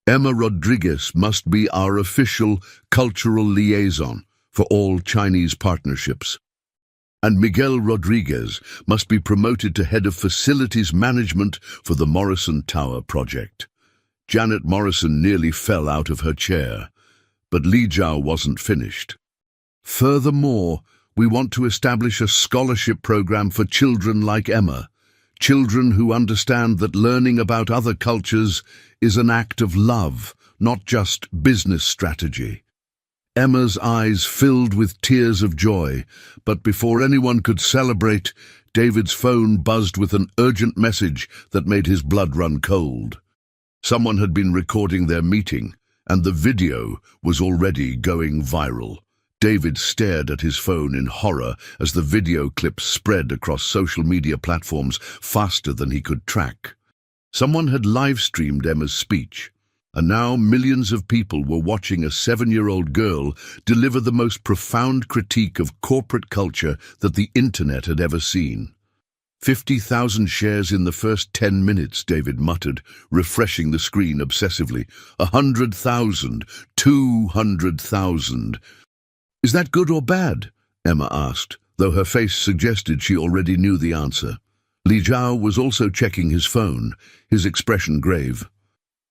S1: "Emma Rodriguez must be our official cultural liaison for all Chinese partnerships. And Miguel Rodriguez must be promoted to head of facilities management for the Morrison Tower project." Janet Morrison nearly fell out of her chair, but Li Zhao wasn't finished. "Furthermore, we want to establish a scholarship program for children like Emma, children who understand that learning about other cultures is an act of love, not just business strategy." Emma's eyes filled with tears of joy, but before anyone could celebrate, David's phone buzzed with an urgent message that made his blood run cold. Someone had been recording their meeting, and the video was already going viral. David stared at his phone in horror as the video clip spread across social media platforms faster than he could track. Someone had live-streamed Emma's speech, and now millions of people were watching a 7-year-old girl deliver the most profound critique of corporate culture that the internet had ever seen. 50,000 shares in the first 10 minutes, David muttered, refreshing the screen obsessively. 100,000, 200,000. "Is that good or bad?" Emma asked, though her face suggested she already knew the answer. Li Zhao was also checking his phone, his expression grave.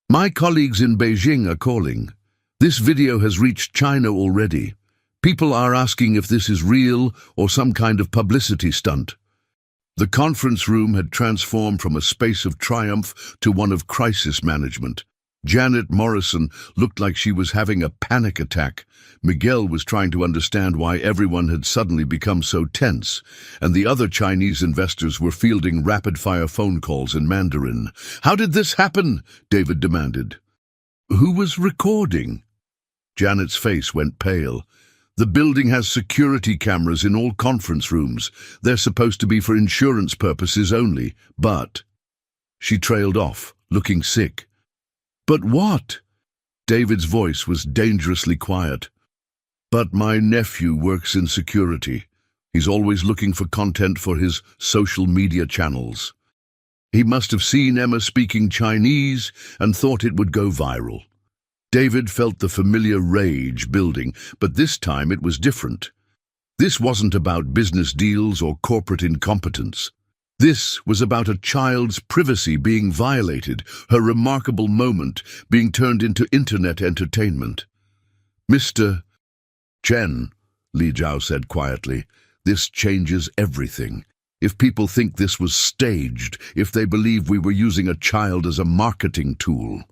S1: "My colleagues in Beijing are calling. This video has reached China already. People are asking if this is real or some kind of publicity stunt." The conference room had transformed from a space of triumph to one of crisis management. Janet Morrison looked like she was having a panic attack. Miguel was trying to understand why everyone had suddenly become so tense, and the other Chinese investors were fielding rapid-fire phone calls in Mandarin. "How did this happen?" David demanded. "Who was recording?" Janet's face went pale. "The building has security cameras in all conference rooms. They're supposed to be for insurance purposes only, but—" She trailed off, looking sick. "But what?" David's voice was dangerously quiet. "But my nephew works in security. He's always looking for content for his social media channels. He must have seen Emma speaking Chinese and thought it would go viral." David felt the familiar rage building, but this time it was different. This wasn't about business deals or corporate incompetence. This was about a child's privacy being violated, her remarkable moment being turned into internet entertainment. "Mr. Chen," Li Zhao said quietly, "this changes everything. If people think this was staged, if they believe we were using a child as a marketing tool,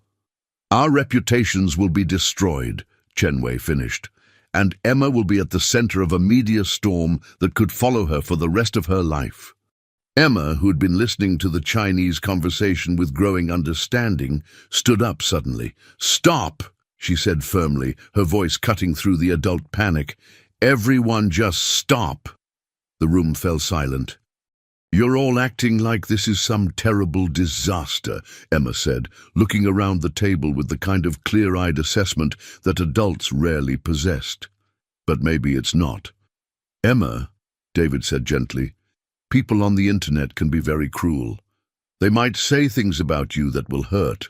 S1: our reputations will be destroyed," Chen Wei finished, "and Emma will be at the center of a media storm that could follow her for the rest of her life." Emma, who had been listening to the Chinese conversation with growing understanding, stood up suddenly. "Stop!" she said firmly, her voice cutting through the adult panic. "Everyone just stop!" The room fell silent. "You're all acting like this is some terrible disaster," Emma said, looking around the table with the kind of clear-eyed assessment that adults rarely possessed. "But maybe it's not." "Emma," David said gently, "people on the internet can be very cruel. They might say things about you that will hurt."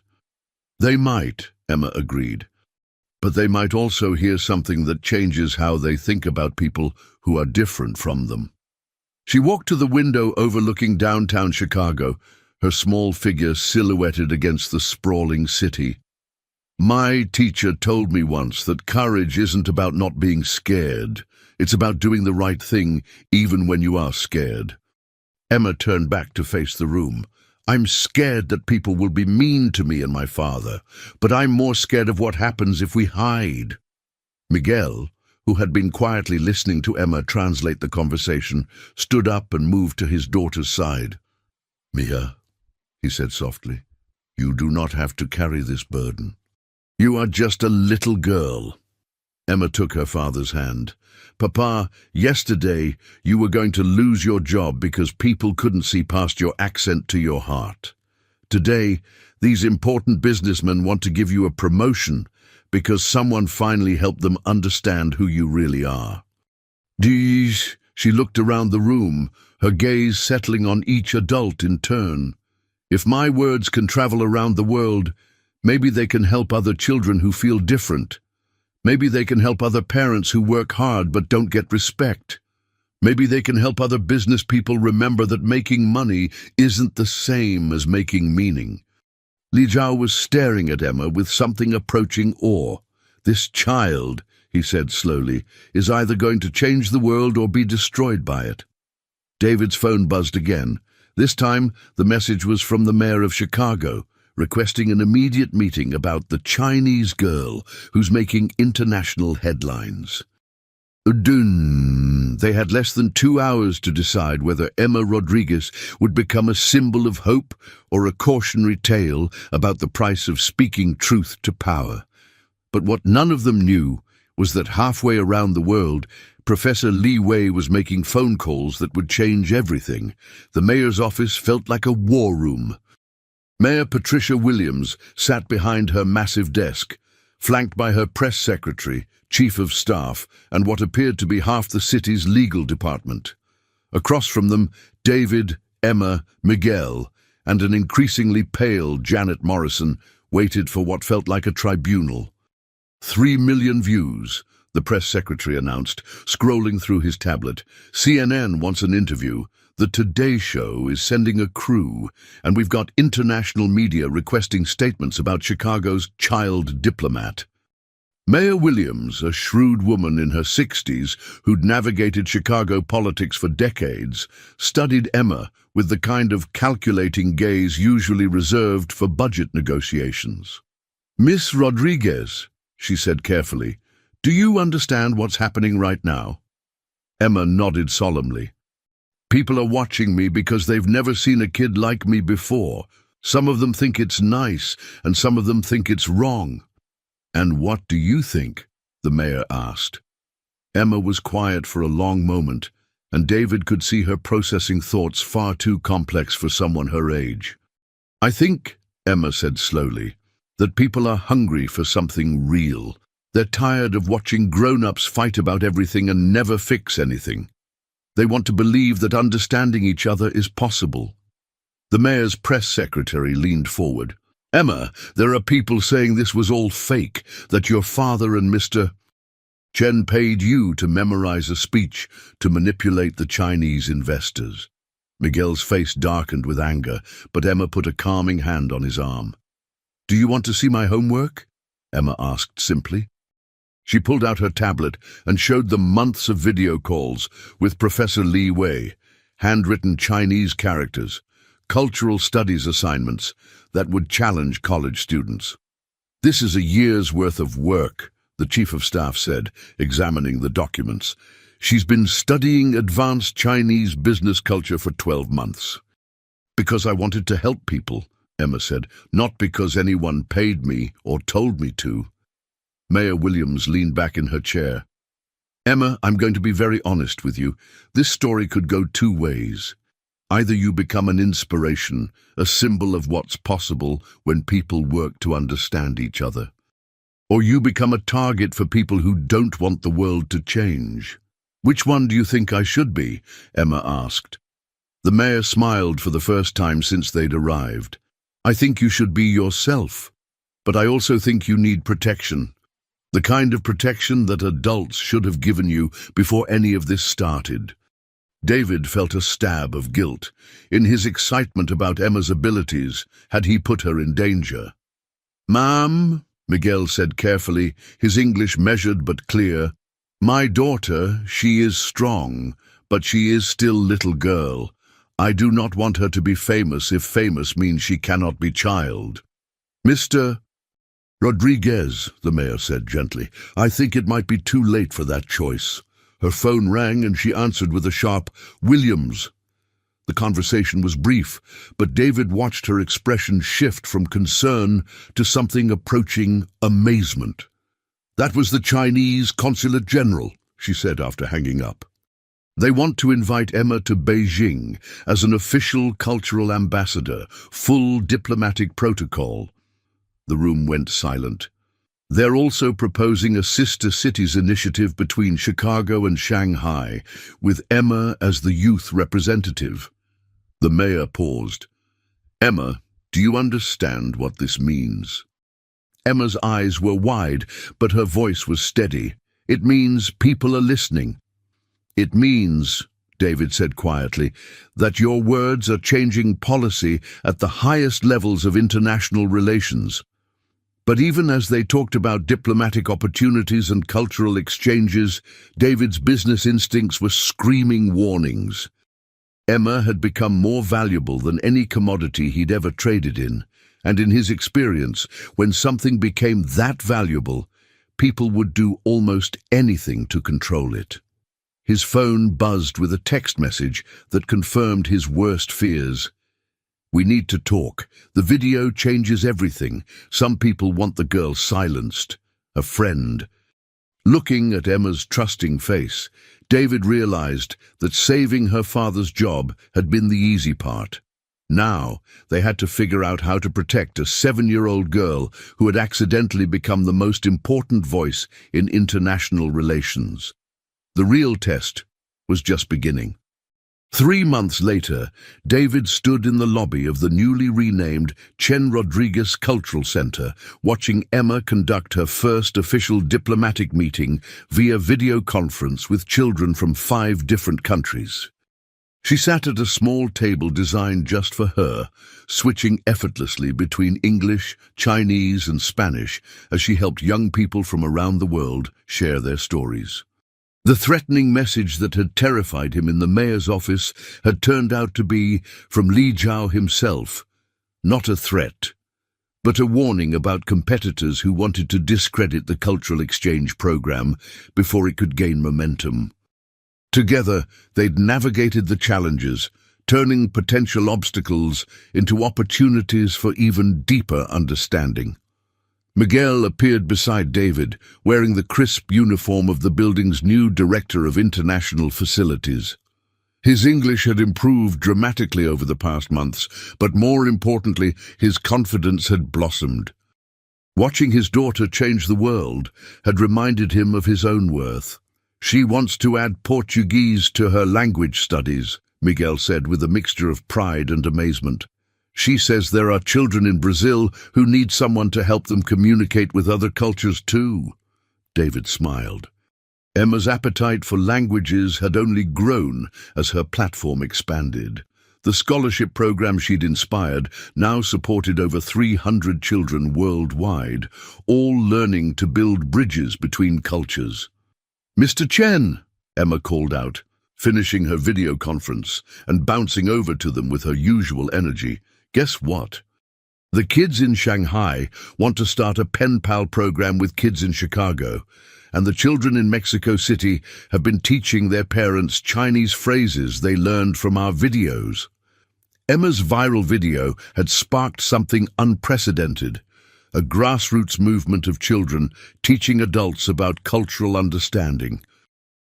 S1: "They might," Emma agreed. "But they might also hear something that changes how they think about people who are different from them." She walked to the window overlooking downtown Chicago, her small figure silhouetted against the sprawling city. My teacher told me once that courage isn't about not being scared. It's about doing the right thing, even when you are scared. Emma turned back to face the room. I'm scared that people will be mean to me and my father, but I'm more scared of what happens if we hide. Miguel, who had been quietly listening to Emma translate the conversation, stood up and moved to his daughter's side. Mia, he said softly, you do not have to carry this burden. You are just a little girl. Emma took her father's hand. Papa, yesterday you were going to lose your job because people couldn't see past your accent to your heart. Today, these important businessmen want to give you a promotion because someone finally helped them understand who you really are. Geez, she looked around the room, her gaze settling on each adult in turn. If my words can travel around the world, maybe they can help other children who feel different. Maybe they can help other parents who work hard but don't get respect. Maybe they can help other business people remember that making money isn't the same as making meaning. Li Zhao was staring at Emma with something approaching awe. This child, he said slowly, is either going to change the world or be destroyed by it. David's phone buzzed again. This time, the message was from the mayor of Chicago, requesting an immediate meeting about the Chinese girl who's making international headlines. They had less than 2 hours to decide whether Emma Rodriguez would become a symbol of hope or a cautionary tale about the price of speaking truth to power. But what none of them knew was that halfway around the world, Professor Li Wei was making phone calls that would change everything. The mayor's office felt like a war room. Mayor Patricia Williams sat behind her massive desk, flanked by her press secretary, chief of staff, and what appeared to be half the city's legal department. Across from them, David, Emma, Miguel, and an increasingly pale Janet Morrison waited for what felt like a tribunal. 3 million views, the press secretary announced, scrolling through his tablet. CNN wants an interview. The Today Show is sending a crew, and we've got international media requesting statements about Chicago's child diplomat. Mayor Williams, a shrewd woman in her 60s who'd navigated Chicago politics for decades, studied Emma with the kind of calculating gaze usually reserved for budget negotiations. Miss Rodriguez, she said carefully, do you understand what's happening right now? Emma nodded solemnly. People are watching me because they've never seen a kid like me before. Some of them think it's nice, and some of them think it's wrong. And what do you think? The mayor asked. Emma was quiet for a long moment, and David could see her processing thoughts far too complex for someone her age. I think, Emma said slowly, that people are hungry for something real. They're tired of watching grown-ups fight about everything and never fix anything. They want to believe that understanding each other is possible. The mayor's press secretary leaned forward. Emma, there are people saying this was all fake, that your father and Mr. Chen paid you to memorize a speech to manipulate the Chinese investors. Miguel's face darkened with anger, but Emma put a calming hand on his arm. Do you want to see my homework? Emma asked simply. She pulled out her tablet and showed them months of video calls with Professor Li Wei, handwritten Chinese characters, cultural studies assignments that would challenge college students. This is a year's worth of work, the chief of staff said, examining the documents. She's been studying advanced Chinese business culture for 12 months. Because I wanted to help people, Emma said, not because anyone paid me or told me to. Mayor Williams leaned back in her chair. Emma, I'm going to be very honest with you. This story could go 2 ways. Either you become an inspiration, a symbol of what's possible when people work to understand each other. Or you become a target for people who don't want the world to change. Which one do you think I should be? Emma asked. The mayor smiled for the first time since they'd arrived. I think you should be yourself. But I also think you need protection. The kind of protection that adults should have given you before any of this started. David felt a stab of guilt. In his excitement about Emma's abilities, had he put her in danger? "Ma'am," Miguel said carefully, his English measured but clear, "my daughter, she is strong, but she is still little girl. I do not want her to be famous if famous means she cannot be child." "Mr. Rodriguez," the mayor said gently, "I think it might be too late for that choice." Her phone rang and she answered with a sharp, "Williams." The conversation was brief, but David watched her expression shift from concern to something approaching amazement. "That was the Chinese Consulate General," she said after hanging up. "They want to invite Emma to Beijing as an official cultural ambassador, full diplomatic protocol." The room went silent. "They're also proposing a sister cities initiative between Chicago and Shanghai, with Emma as the youth representative." The mayor paused. "Emma, do you understand what this means?" Emma's eyes were wide, but her voice was steady. "It means people are listening." "It means," David said quietly, "that your words are changing policy at the highest levels of international relations." But even as they talked about diplomatic opportunities and cultural exchanges, David's business instincts were screaming warnings. Emma had become more valuable than any commodity he'd ever traded in, and in his experience, when something became that valuable, people would do almost anything to control it. His phone buzzed with a text message that confirmed his worst fears. "We need to talk. The video changes everything. Some people want the girl silenced. A friend." Looking at Emma's trusting face, David realized that saving her father's job had been the easy part. Now, they had to figure out how to protect a 7-year-old girl who had accidentally become the most important voice in international relations. The real test was just beginning. 3 months later, David stood in the lobby of the newly renamed Chen Rodriguez Cultural Center, watching Emma conduct her first official diplomatic meeting via video conference with children from 5 different countries. She sat at a small table designed just for her, switching effortlessly between English, Chinese, and Spanish as she helped young people from around the world share their stories. The threatening message that had terrified him in the mayor's office had turned out to be from Li Jiao himself. Not a threat, but a warning about competitors who wanted to discredit the cultural exchange program before it could gain momentum. Together, they'd navigated the challenges, turning potential obstacles into opportunities for even deeper understanding. Miguel appeared beside David, wearing the crisp uniform of the building's new Director of International Facilities. His English had improved dramatically over the past months, but more importantly, his confidence had blossomed. Watching his daughter change the world had reminded him of his own worth. "She wants to add Portuguese to her language studies," Miguel said with a mixture of pride and amazement. "She says there are children in Brazil who need someone to help them communicate with other cultures too." David smiled. Emma's appetite for languages had only grown as her platform expanded. The scholarship program she'd inspired now supported over 300 children worldwide, all learning to build bridges between cultures. "Mr. Chen," Emma called out, finishing her video conference and bouncing over to them with her usual energy. "Guess what? The kids in Shanghai want to start a pen pal program with kids in Chicago, and the children in Mexico City have been teaching their parents Chinese phrases they learned from our videos." Emma's viral video had sparked something unprecedented, a grassroots movement of children teaching adults about cultural understanding.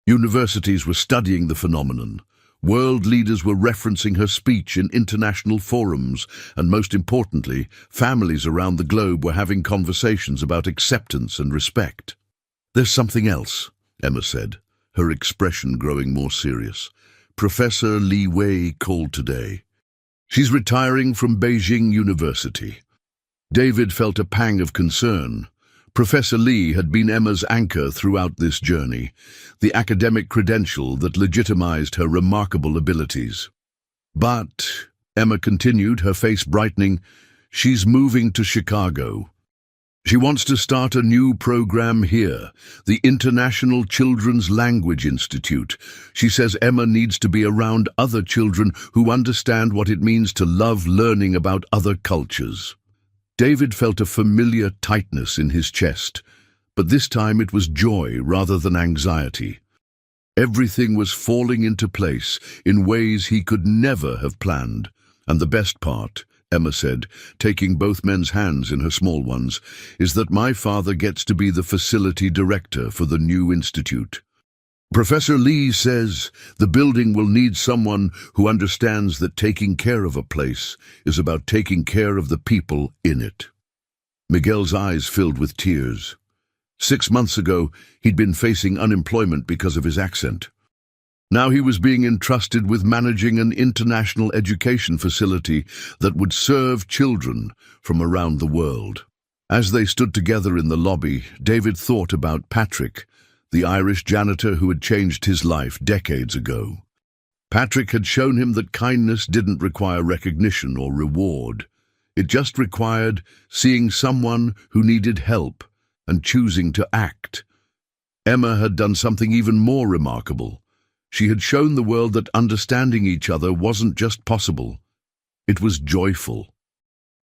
S1: Universities were studying the phenomenon. World leaders were referencing her speech in international forums, and most importantly, families around the globe were having conversations about acceptance and respect. "There's something else," Emma said, her expression growing more serious. "Professor Li Wei called today. She's retiring from Beijing University." David felt a pang of concern. Professor Lee had been Emma's anchor throughout this journey, the academic credential that legitimized her remarkable abilities. But, Emma continued, her face brightening, she's moving to Chicago. She wants to start a new program here, the International Children's Language Institute. She says Emma needs to be around other children who understand what it means to love learning about other cultures. David felt a familiar tightness in his chest, but this time it was joy rather than anxiety. Everything was falling into place in ways he could never have planned. And the best part, Emma said, taking both men's hands in her small ones, is that my father gets to be the facility director for the new institute. Professor Lee says the building will need someone who understands that taking care of a place is about taking care of the people in it. Miguel's eyes filled with tears. 6 months ago, he'd been facing unemployment because of his accent. Now he was being entrusted with managing an international education facility that would serve children from around the world. As they stood together in the lobby, David thought about Patrick, the Irish janitor who had changed his life decades ago. Patrick had shown him that kindness didn't require recognition or reward. It just required seeing someone who needed help and choosing to act. Emma had done something even more remarkable. She had shown the world that understanding each other wasn't just possible, it was joyful.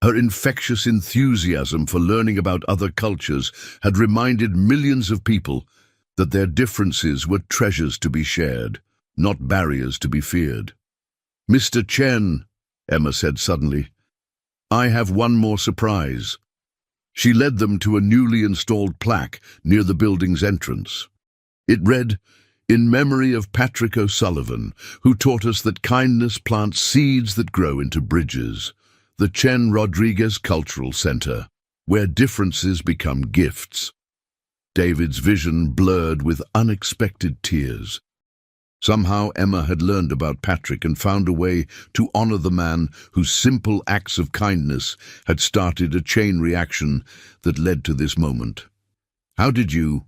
S1: Her infectious enthusiasm for learning about other cultures had reminded millions of people that their differences were treasures to be shared, not barriers to be feared. "Mr. Chen," Emma said suddenly, "I have one more surprise." She led them to a newly installed plaque near the building's entrance. It read, "In memory of Patrick O'Sullivan, who taught us that kindness plants seeds that grow into bridges. The Chen Rodriguez Cultural Center, where differences become gifts." David's vision blurred with unexpected tears. Somehow Emma had learned about Patrick and found a way to honor the man whose simple acts of kindness had started a chain reaction that led to this moment. "How did you?"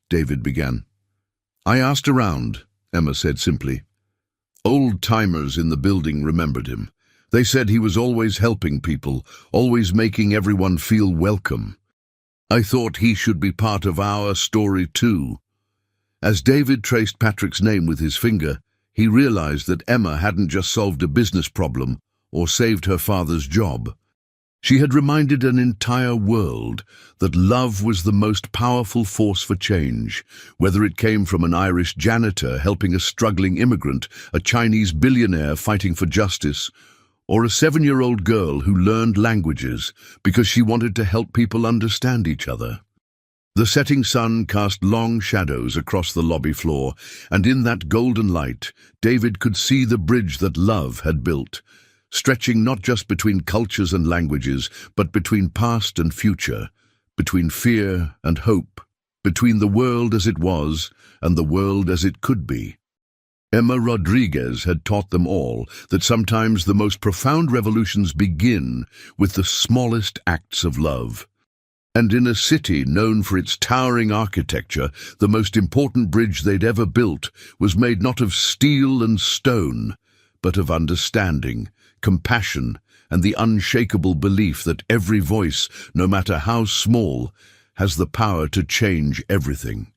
S1: David began. "I asked around," Emma said simply. Old-timers in the building remembered him. They said he was always helping people, always making everyone feel welcome. I thought he should be part of our story too. As David traced Patrick's name with his finger, he realized that Emma hadn't just solved a business problem or saved her father's job. She had reminded an entire world that love was the most powerful force for change, whether it came from an Irish janitor helping a struggling immigrant, a Chinese billionaire fighting for justice, or a 7-year-old girl who learned languages because she wanted to help people understand each other. The setting sun cast long shadows across the lobby floor, and in that golden light, David could see the bridge that love had built, stretching not just between cultures and languages, but between past and future, between fear and hope, between the world as it was and the world as it could be. Emma Rodriguez had taught them all that sometimes the most profound revolutions begin with the smallest acts of love. And in a city known for its towering architecture, the most important bridge they'd ever built was made not of steel and stone, but of understanding, compassion, and the unshakable belief that every voice, no matter how small, has the power to change everything.